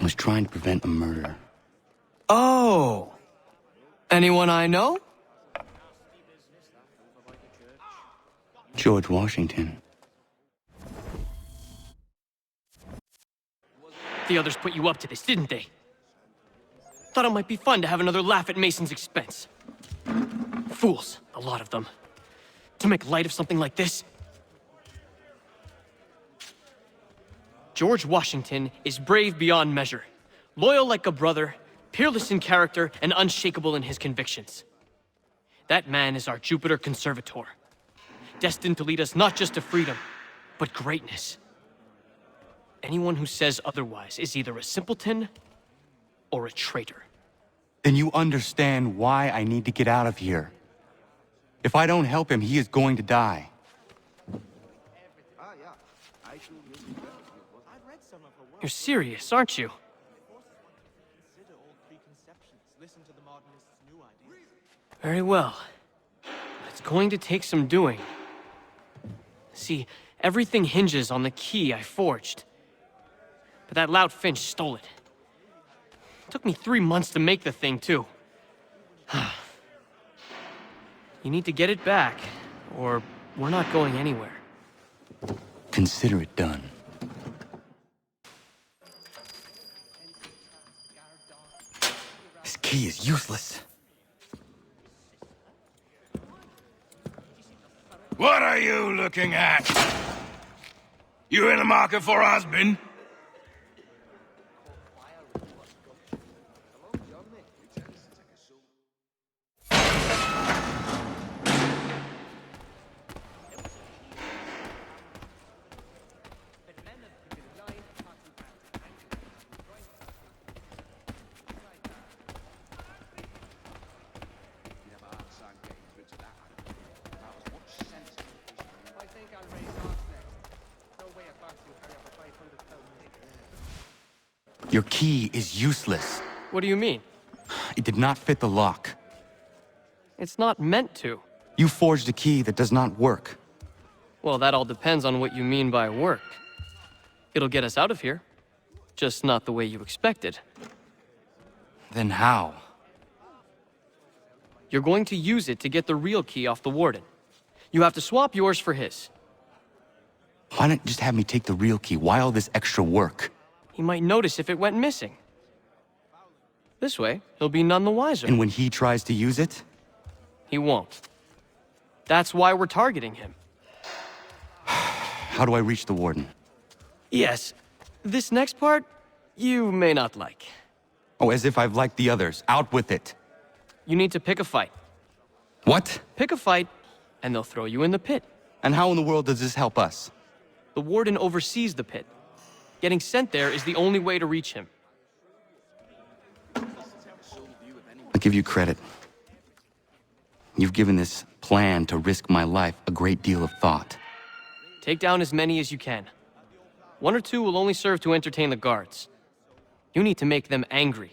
was trying to prevent a murder. Oh! Anyone I know? George Washington. The others put you up to this, didn't they? Thought it might be fun to have another laugh at Mason's expense. Fools, a lot of them. To make light of something like this. George Washington is brave beyond measure, loyal like a brother, peerless in character, and unshakable in his convictions. That man is our Jupiter Conservator, destined to lead us not just to freedom, but greatness. Anyone who says otherwise is either a simpleton or a traitor. Then you understand why I need to get out of here. If I don't help him, he is going to die. You're serious, aren't you? Very well. It's going to take some doing. See, everything hinges on the key I forged. But that loud Finch stole it. Took me 3 months to make the thing, too. You need to get it back, or we're not going anywhere. Consider it done. This key is useless. What are you looking at? You in the market for a husband? Your key is useless. What do you mean? It did not fit the lock. It's not meant to. You forged a key that does not work. Well, that all depends on what you mean by work. It'll get us out of here. Just not the way you expected. Then how? You're going to use it to get the real key off the warden. You have to swap yours for his. Why not just have me take the real key? Why all this extra work? He might notice if it went missing. This way, he'll be none the wiser. And when he tries to use it? He won't. That's why we're targeting him. How do I reach the warden? Yes, this next part, you may not like. Oh, as if I've liked the others. Out with it. You need to pick a fight. What? Pick a fight, and they'll throw you in the pit. And how in the world does this help us? The warden oversees the pit. Getting sent there is the only way to reach him. I'll give you credit. You've given this plan to risk my life a great deal of thought. Take down as many as you can. 1 or 2 will only serve to entertain the guards. You need to make them angry.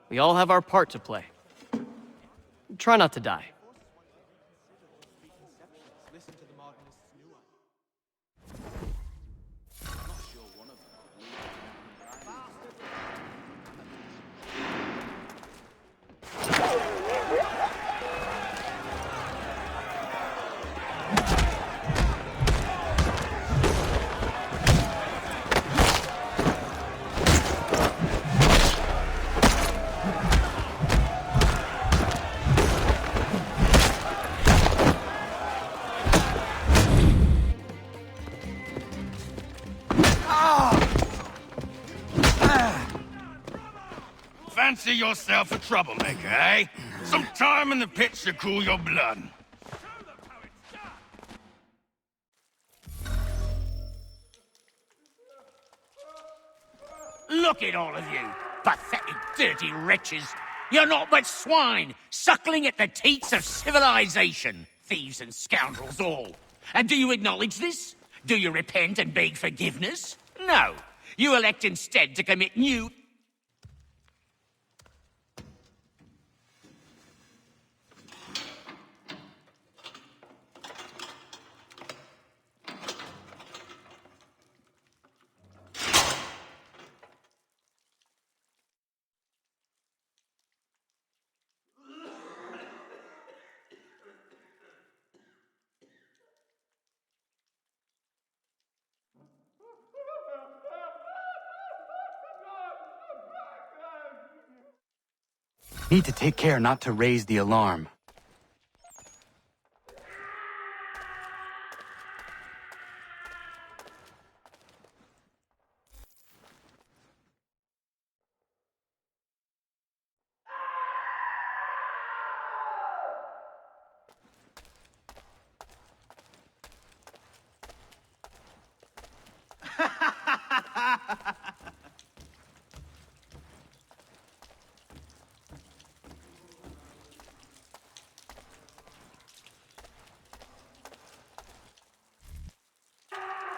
We all have our part to play. Try not to die. Fancy yourself a troublemaker, eh? Some time in the pit should cool your blood. Look at all of you, pathetic, dirty wretches. You're not but swine, suckling at the teats of civilization. Thieves and scoundrels all. And do you acknowledge this? Do you repent and beg forgiveness? No. You elect instead to commit new... Need to take care not to raise the alarm.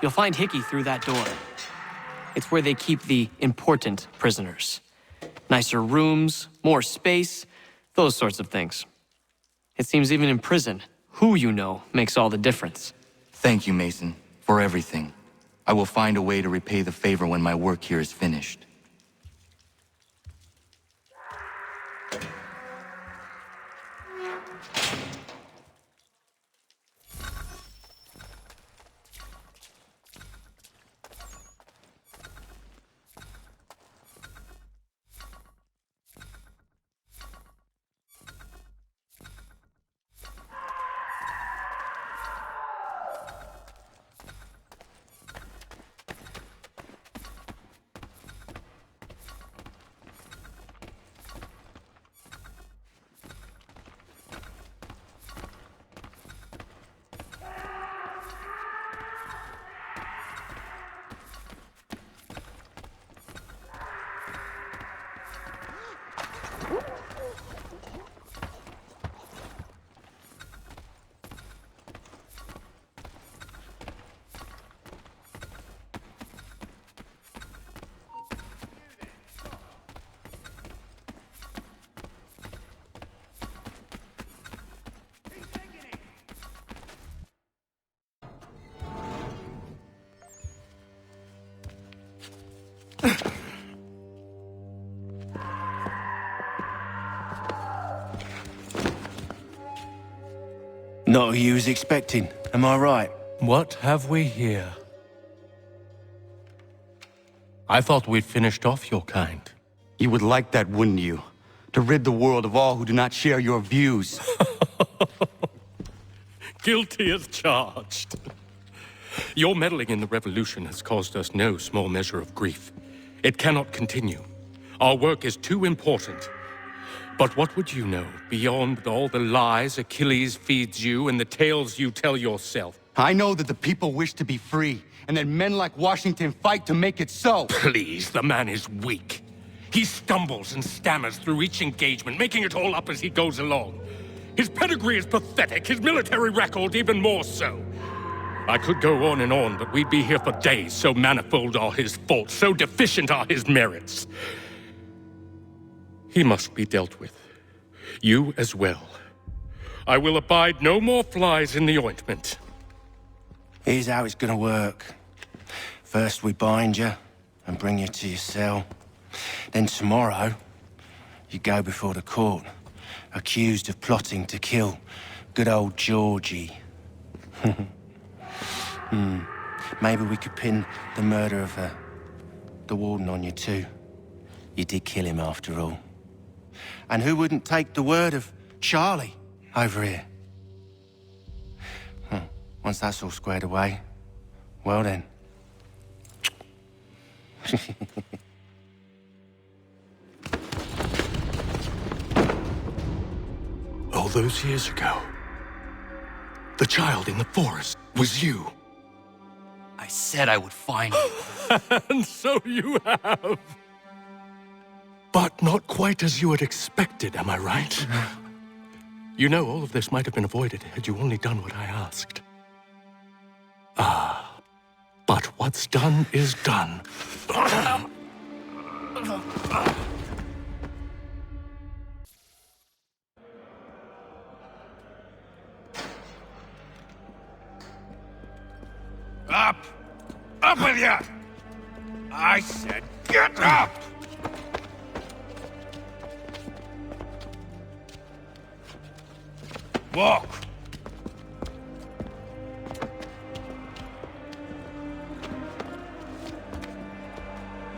You'll find Hickey through that door. It's where they keep the important prisoners. Nicer rooms, more space, those sorts of things. It seems even in prison, who you know makes all the difference. Thank you, Mason, for everything. I will find a way to repay the favor when my work here is finished. Not who you was expecting, am I right? What have we here? I thought we'd finished off your kind. You would like that, wouldn't you? To rid the world of all who do not share your views. Guilty as charged. Your meddling in the revolution has caused us no small measure of grief. It cannot continue. Our work is too important. But what would you know beyond all the lies Achilles feeds you and the tales you tell yourself? I know that the people wish to be free, and that men like Washington fight to make it so. Please, the man is weak. He stumbles and stammers through each engagement, making it all up as he goes along. His pedigree is pathetic, his military record even more so. I could go on and on, but we'd be here for days, so manifold are his faults, so deficient are his merits. He must be dealt with. You as well. I will abide no more flies in the ointment. Here's how it's gonna work. First we bind you and bring you to your cell. Then tomorrow, you go before the court, accused of plotting to kill good old Georgie. Maybe we could pin the murder of the warden on you too. You did kill him after all. And who wouldn't take the word of Charlie over here? Once that's all squared away, well then. All those years ago, the child in the forest was you. I said I would find you. And so you have. But not quite as you had expected, am I right? You know, all of this might have been avoided had you only done what I asked. But what's done is done. Up! Up with you! I said get up! Walk!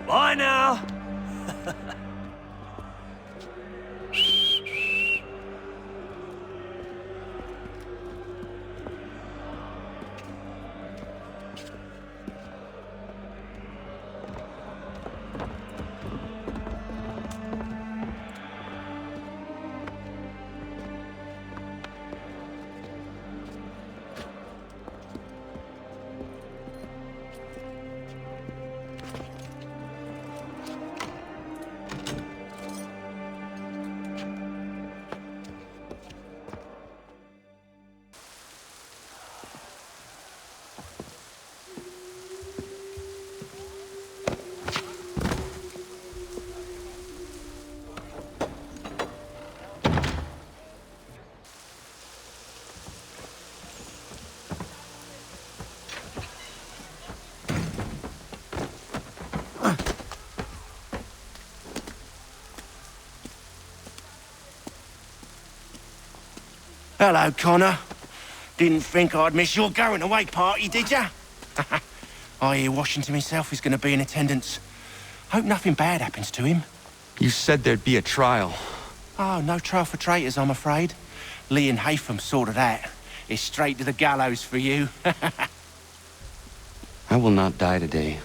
Bye now. Hello, Connor. Didn't think I'd miss your going away party, did ya? I hear Washington himself is going to be in attendance. Hope nothing bad happens to him. You said there'd be a trial. Oh, no trial for traitors, I'm afraid. Lee and Haytham sorted that. It's straight to the gallows for you. I will not die today.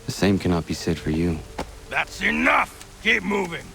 The same cannot be said for you. That's enough! Keep moving!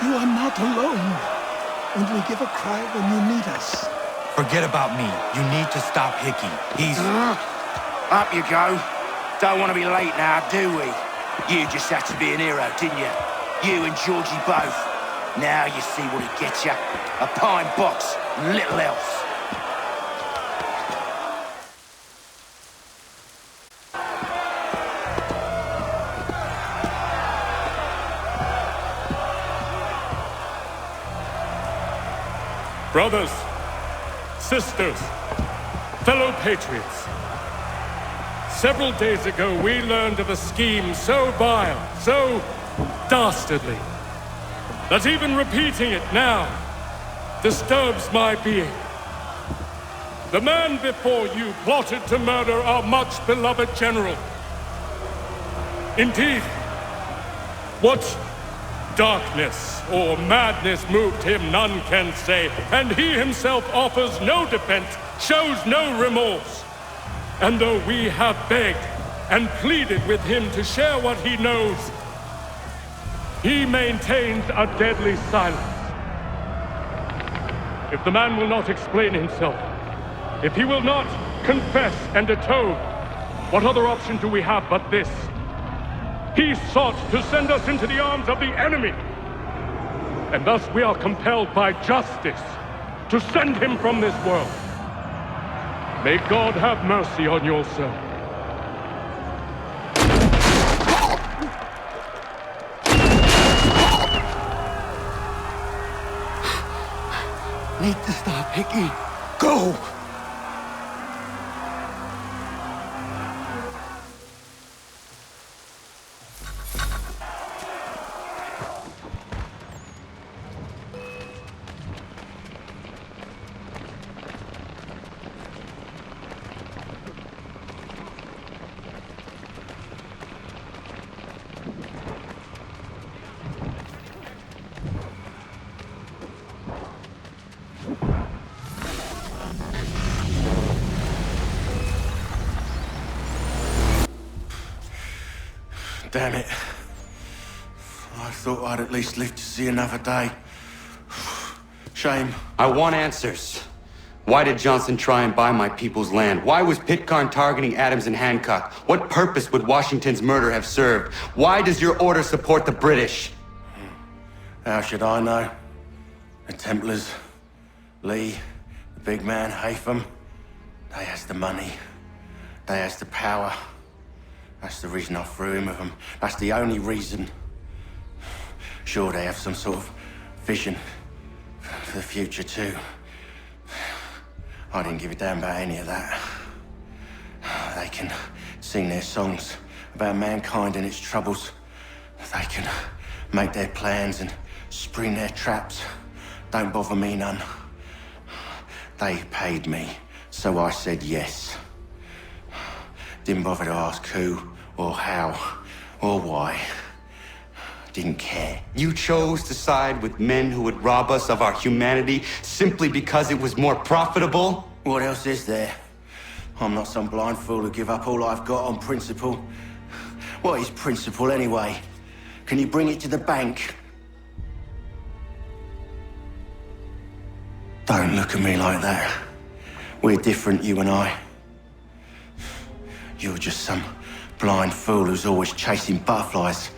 You are not alone. Only give a cry when you need us. Forget about me. You need to stop Hickey. He's... Up you go. Don't want to be late now, do we? You just had to be an hero, didn't you? You and Georgie both. Now you see what it gets you. A pine box, little else. Brothers, sisters, fellow patriots. Several days ago, we learned of a scheme so vile, so dastardly, that even repeating it now disturbs my being. The man before you plotted to murder our much-beloved general. Indeed, what darkness or madness moved him, none can say, and he himself offers no defense, shows no remorse. And though we have begged and pleaded with him to share what he knows, he maintains a deadly silence. If the man will not explain himself, if he will not confess and atone, what other option do we have but this? He sought to send us into the arms of the enemy. And thus we are compelled by justice to send him from this world. May God have mercy on your soul. Need to stop, Hickey. Go! Damn it. I thought I'd at least live to see another day. Shame. I want answers. Why did Johnson try and buy my people's land? Why was Pitcairn targeting Adams and Hancock? What purpose would Washington's murder have served? Why does your order support the British? How should I know? The Templars, Lee, the big man, Haytham, they has the money. They has the power. That's the reason I threw in with them. That's the only reason. Sure, they have some sort of vision for the future, too. I didn't give a damn about any of that. They can sing their songs about mankind and its troubles. They can make their plans and spring their traps. Don't bother me none. They paid me, so I said yes. Didn't bother to ask who, or how, or why. didn't care. You chose to side with men who would rob us of our humanity simply because it was more profitable? What else is there? I'm not some blind fool who give up all I've got on principle. What is principle anyway? Can you bring it to the bank? Don't look at me like that. We're different, you and I. You're just some blind fool who's always chasing butterflies.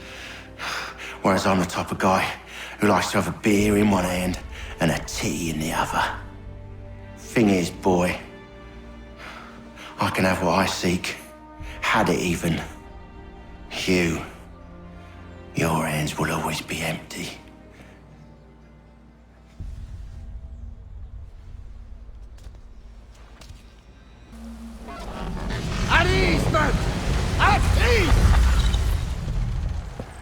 Whereas I'm the type of guy who likes to have a beer in one hand and a tea in the other. Thing is, boy, I can have what I seek. Had it even. Your hands will always be empty. At ease, men! At ease!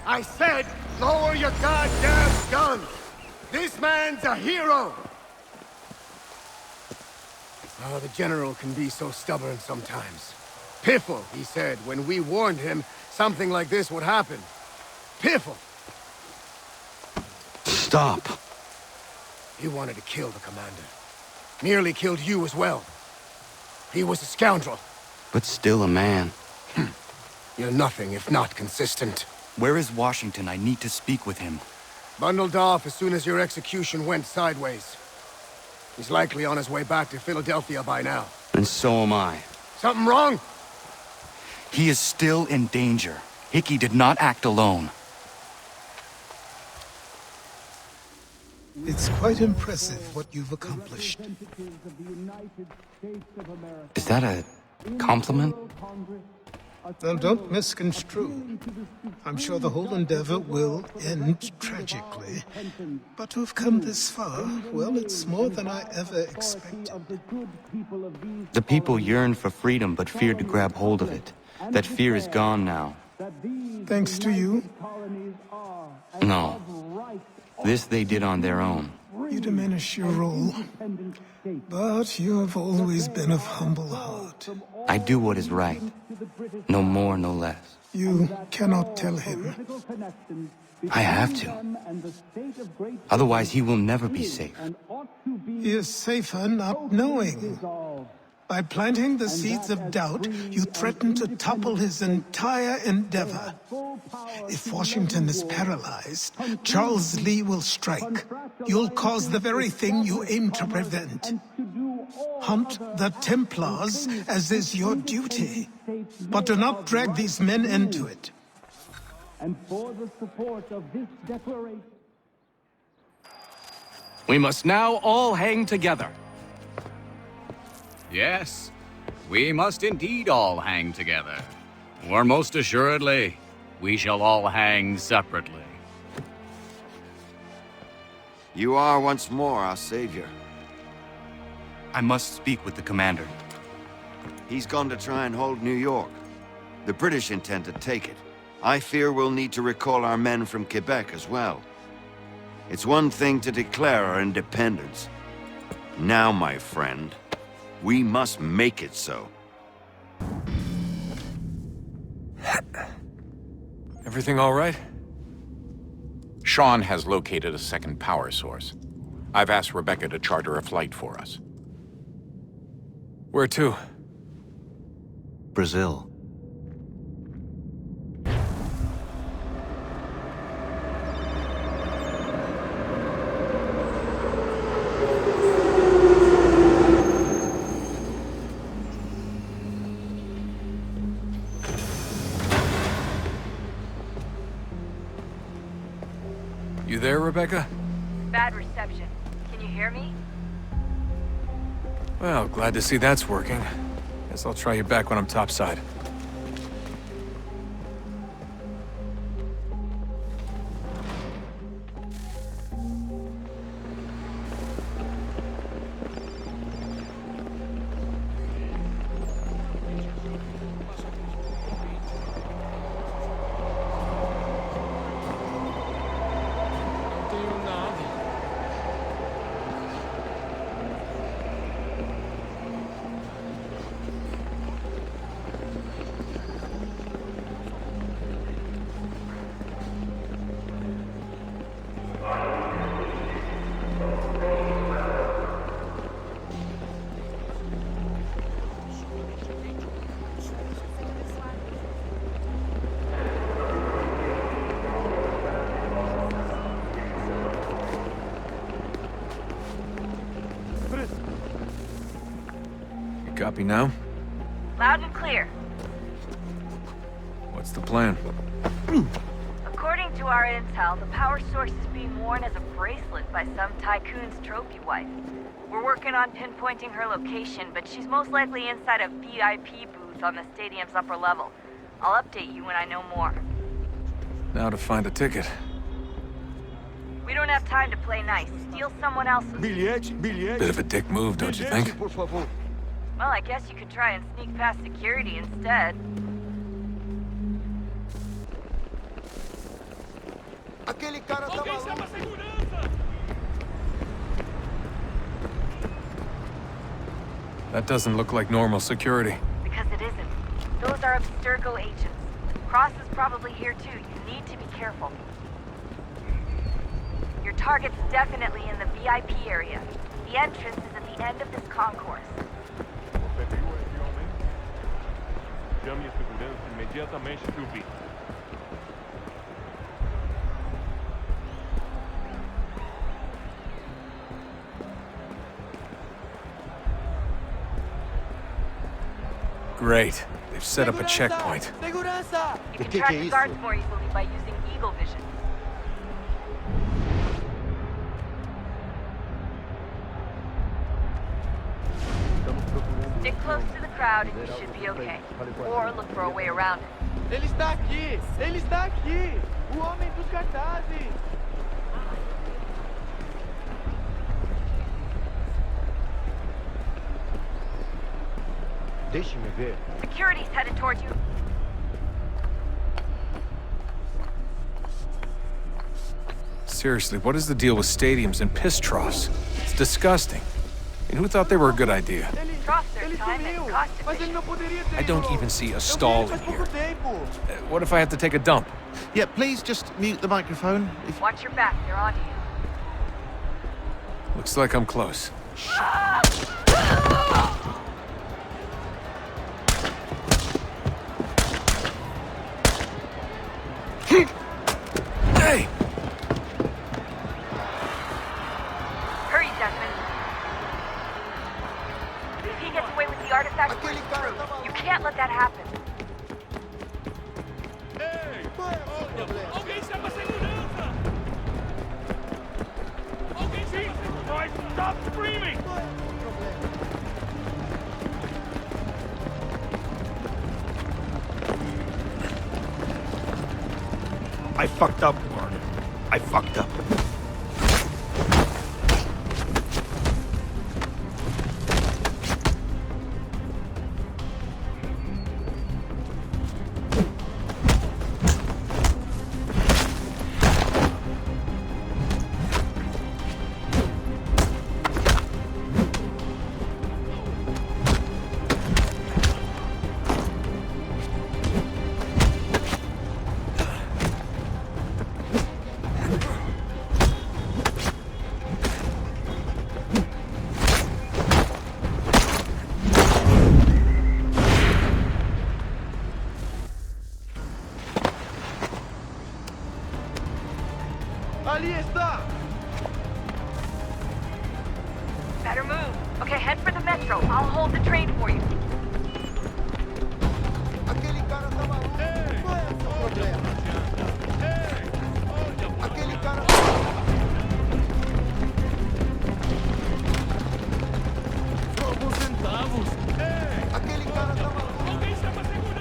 I said, lower your goddamn guns! This man's a hero! Oh, the General can be so stubborn sometimes. Piffle, he said, when we warned him something like this would happen. Piffle! Stop. He wanted to kill the commander. Nearly killed you as well. He was a scoundrel. But still a man. You're nothing if not consistent. Where is Washington? I need to speak with him. Bundled off as soon as your execution went sideways. He's likely on his way back to Philadelphia by now. And so am I. Something wrong? He is still in danger. Hickey did not act alone. It's quite impressive what you've accomplished. Is that a compliment? Now, don't misconstrue. I'm sure the whole endeavor will end tragically. But to have come this far, well, it's more than I ever expected. The people yearned for freedom but feared to grab hold of it. That fear is gone now. Thanks to you, No. This they did on their own. you diminish your role. But you have always been of humble heart. I do what is right. No more, no less. You cannot tell him. I have to. Otherwise, he will never be safe. He is safer not knowing. By planting the seeds of doubt, you threaten to topple his entire endeavor. If Washington is paralyzed, Charles Lee will strike. You'll cause the very thing you aim to prevent. Hunt the Templars, as is your duty. But do not drag these men into it. And for the support of this declaration. We must now all hang together. Yes, we must indeed all hang together. Or most assuredly, we shall all hang separately. You are once more our savior. I must speak with the commander. He's gone to try and hold New York. The British intend to take it. I fear we'll need to recall our men from Quebec as well. It's one thing to declare our independence. Now, my friend, we must make it so. Everything all right? Sean has located a second power source. I've asked Rebecca to charter a flight for us. Where to? Brazil. You there, Rebecca? Bad reception. Can you hear me? Well, glad to see that's working. Guess I'll try you back when I'm topside. Copy now. Loud and clear. What's the plan? According to our intel, the power source is being worn as a bracelet by some tycoon's trophy wife. We're working on pinpointing her location, but she's most likely inside a VIP booth on the stadium's upper level. I'll update you when I know more. Now to find a ticket. We don't have time to play nice. Steal someone else's. Bit of a dick move, don't you think? Well, I guess you could try and sneak past security instead. That doesn't look like normal security. Because it isn't. Those are Abstergo agents. Cross is probably here too. You need to be careful. Your target's definitely in the VIP area. The entrance is at the end of this concourse. Chame a segurança imediatamente que o vi. Great. They've set up a checkpoint. You can track the guards more easily by using Eagle Vision. Stick close to the crowd and you should be okay. Or look for a way around it. Ele está aqui! Ele está aqui! O homem dos cartazes! Deixe-me ver. Security's headed towards you. Seriously, what is the deal with stadiums and piss troughs? It's disgusting. And who thought they were a good idea? Troughs are time and cost efficient. I don't even see a stall in here. What if I have to take a dump? Yeah, please just mute the microphone. Watch your back, they're on you. Looks like I'm close. Hey! Hurry, Desmond. If he gets away with the artifact, we're screwed. You can't let that happen. Alguém chama a segurança! Jesus Christ, stop screaming! I fucked up, Warren. I fucked up. Ali está! Better move. Okay, head for the metro. I'll hold the train for you. Aquele cara tá maluco. Qual é o seu problema? Aquele cara tá Só alguns centavos! Aquele cara tá maluco. Alguém chama a segurança!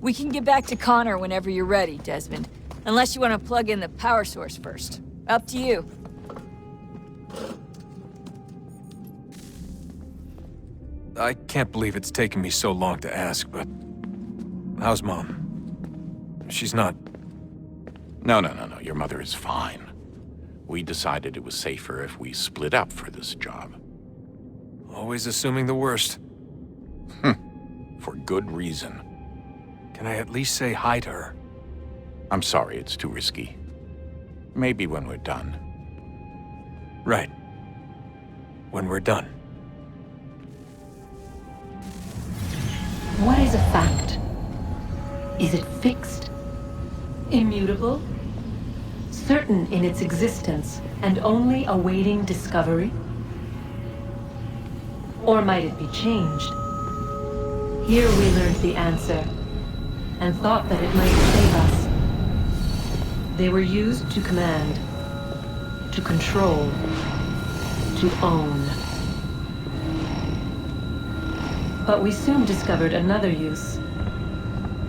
We can get back to Connor whenever you're ready, Desmond. Unless you want to plug in the power source first. Up to you. I can't believe it's taken me so long to ask, but... how's Mom? She's not... No. Your mother is fine. We decided it was safer if we split up for this job. Always assuming the worst. For good reason. Can I at least say hi to her? I'm sorry, it's too risky. Maybe when we're done. Right. When we're done. What is a fact? Is it fixed? Immutable? Certain in its existence and only awaiting discovery? Or might it be changed? Here we learned the answer, and thought that it might save us. They were used to command, to control, to own. But we soon discovered another use.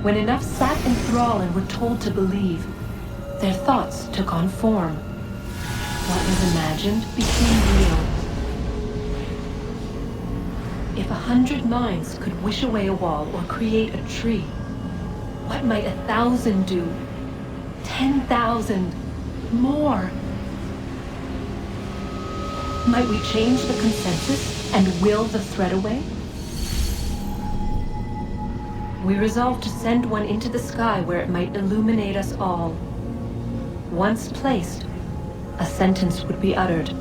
When enough sat in thrall and were told to believe, their thoughts took on form. What was imagined became real. If 100 minds could wish away a wall or create a tree, what might 1,000 do? 10,000? More? Might we change the consensus and will the threat away? We resolved to send one into the sky where it might illuminate us all. Once placed, a sentence would be uttered.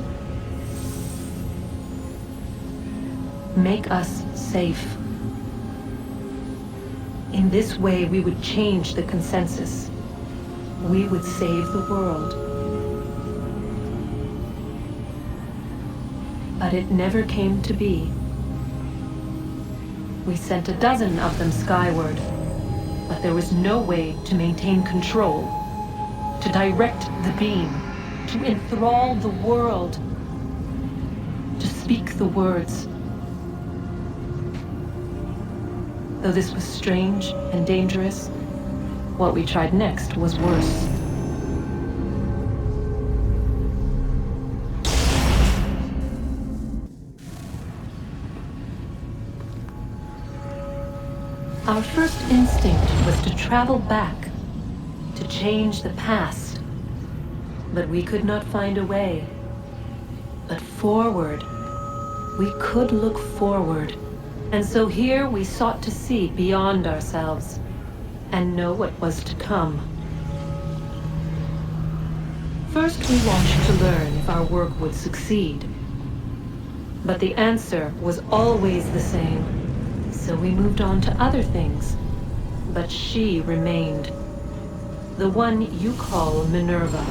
Make us safe. In this way, we would change the consensus. We would save the world. But it never came to be. We sent a dozen of them skyward, but there was no way to maintain control, to direct the beam, to enthrall the world, to speak the words. Though this was strange and dangerous, what we tried next was worse. Our first instinct was to travel back, to change the past. But we could not find a way. But forward, we could look forward. And so here we sought to see beyond ourselves and know what was to come. First, we watched to learn if our work would succeed. But the answer was always the same. So we moved on to other things. But she remained. The one you call Minerva.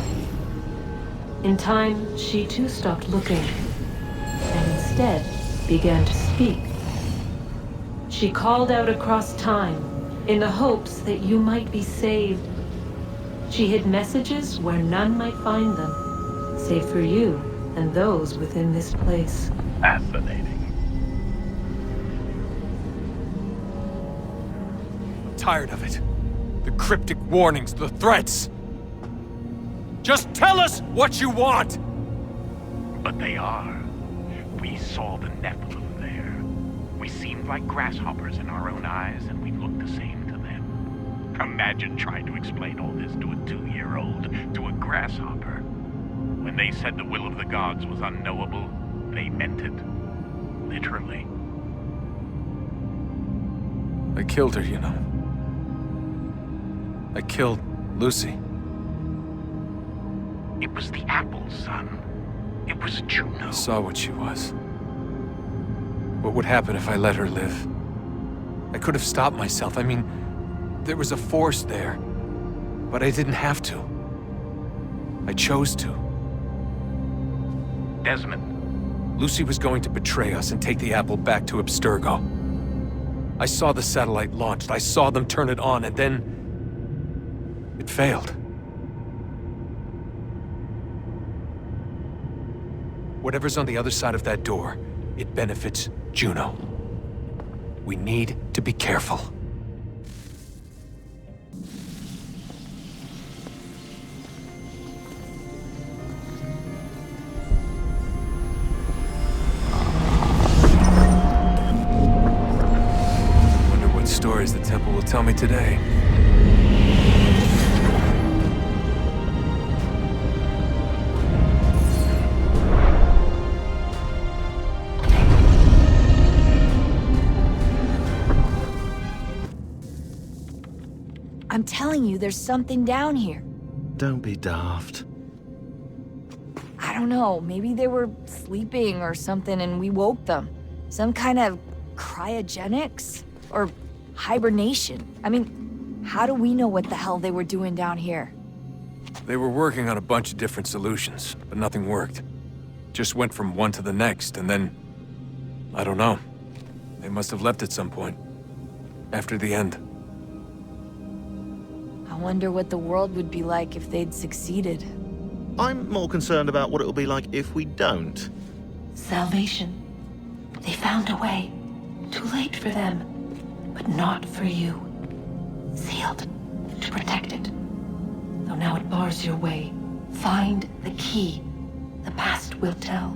In time, she too stopped looking, and instead began to speak. She called out across time, in the hopes that you might be saved. She hid messages where none might find them, save for you and those within this place. Fascinating. I'm tired of it. The cryptic warnings, the threats. Just tell us what you want! But they are. We saw the Nephilim there. We seemed like grasshoppers in our own eyes, and we looked the same to them. Imagine trying to explain all this to a 2-year-old, to a grasshopper. When they said the will of the gods was unknowable, they meant it. Literally. I killed her, you know. I killed Lucy. It was the apple, son. It was Juno. I saw what she was. What would happen if I let her live? I could have stopped myself. I mean, there was a force there. But I didn't have to. I chose to. Desmond. Lucy was going to betray us and take the apple back to Abstergo. I saw the satellite launched. I saw them turn it on, and then it failed. Whatever's on the other side of that door, it benefits Juno. We need to be careful. Wonder what stories the temple will tell me today. I'm telling you, there's something down here. Don't be daft. I don't know, maybe they were sleeping or something and we woke them. Some kind of cryogenics? Or hibernation? I mean, how do we know what the hell they were doing down here? They were working on a bunch of different solutions, but nothing worked. Just went from one to the next, and then... I don't know. They must have left at some point. After the end. I wonder what the world would be like if they'd succeeded. I'm more concerned about what it'll be like if we don't. Salvation. They found a way. Too late for them, but not for you. Sealed to protect it. Though now it bars your way. Find the key. The past will tell.